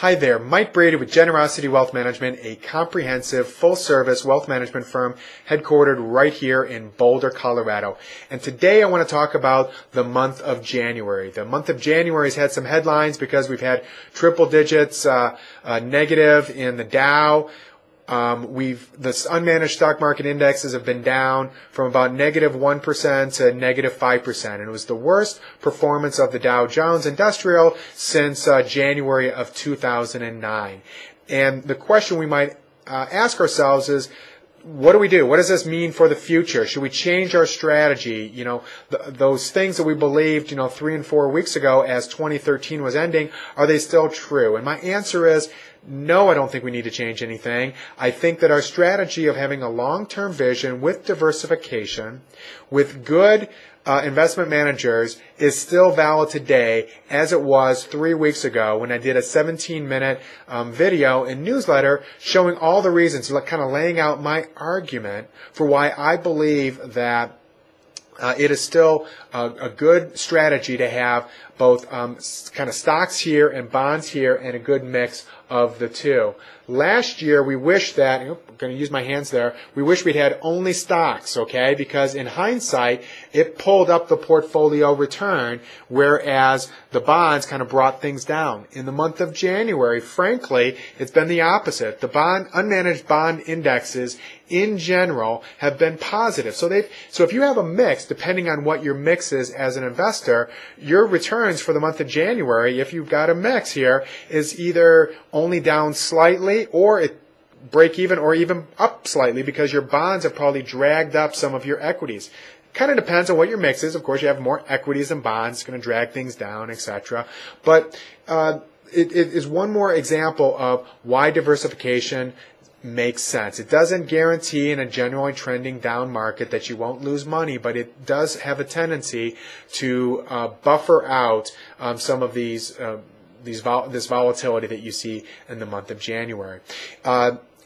Hi there, Mike Brady with Generosity Wealth Management, a comprehensive, full-service wealth management firm headquartered right here in Boulder, Colorado. And today I want to talk about the month of January. The month of January has had some headlines because we've had triple digits negative in the Dow. The unmanaged stock market indexes have been down from about negative 1% to negative 5%. And it was the worst performance of the Dow Jones Industrial since January of 2009. And the question we might ask ourselves is, what do we do? What does this mean for the future? Should we change our strategy? You know, those things that we believed, 3 and 4 weeks ago as 2013 was ending, are they still true? And my answer is, no, I don't think we need to change anything. I think that our strategy of having a long-term vision with diversification, with good investment managers is still valid today as it was 3 weeks ago when I did a 17-minute video and newsletter showing all the reasons, kind of laying out my argument for why I believe that it is still a good strategy to have both kind of stocks here and bonds here and a good mix of the two. Last year, we wish that, I'm going to use my hands there, we wish we'd had only stocks, okay? Because in hindsight, it pulled up the portfolio return, whereas the bonds kind of brought things down. In the month of January, frankly, it's been the opposite. The unmanaged bond indexes in general have been positive. So if you have a mix, depending on what your mix is as an investor, your returns for the month of January, if you've got a mix here, is either only down slightly or it break even or even up slightly because your bonds have probably dragged up some of your equities. Kind of depends on what your mix is. Of course, you have more equities than bonds. It's going to drag things down, etc. But it is one more example of why diversification makes sense. It doesn't guarantee in a generally trending down market that you won't lose money, but it does have a tendency to buffer out some of this volatility that you see in the month of January.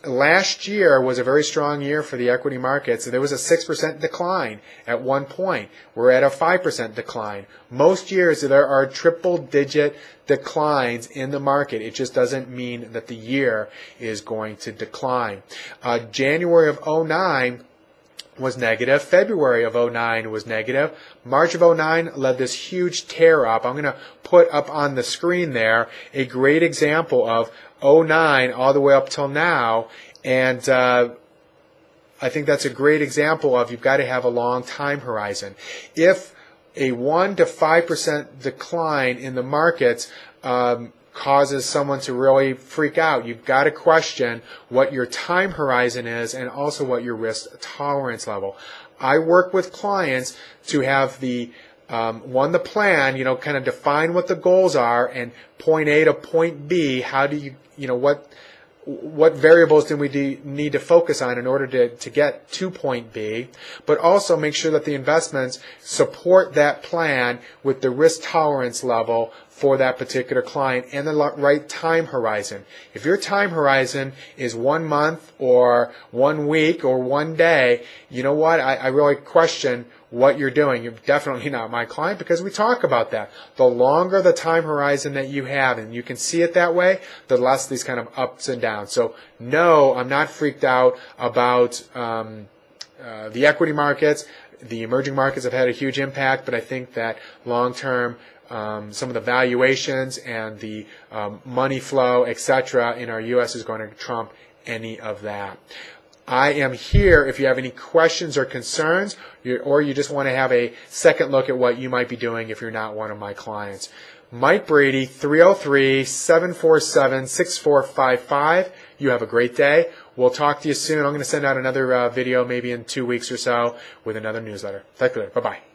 Last year was a very strong year for the equity markets. There was a 6% decline at one point. We're at a 5% decline. Most years there are triple-digit declines in the market. It just doesn't mean that the year is going to decline. January of 2009 was negative. February of 2009 was negative. March of 2009 led this huge tear up. I'm going to put up on the screen there a great example of 2009 all the way up till now, and I think that's a great example of you've got to have a long time horizon. If a 1 to 5% decline in the markets causes someone to really freak out, you've got to question what your time horizon is and also what your risk tolerance level. I work with clients to have the plan, kind of define what the goals are, and point A to point B, how do you, what variables do we need to focus on in order to get to point B, but also make sure that the investments support that plan with the risk tolerance level for that particular client and the right time horizon. If your time horizon is 1 month or 1 week or 1 day, you know what? I really question what you're doing. You're definitely not my client because we talk about that. The longer the time horizon that you have, and you can see it that way, the less these kind of ups and downs. So no, I'm not freaked out about the equity markets. The emerging markets have had a huge impact, but I think that long term, some of the valuations and the money flow, etc., in our U.S. is going to trump any of that. I am here if you have any questions or concerns, or you just want to have a second look at what you might be doing if you're not one of my clients. Mike Brady, 303-747-6455. You have a great day. We'll talk to you soon. I'm going to send out another video maybe in 2 weeks or so with another newsletter. Talk to you later. Bye-bye.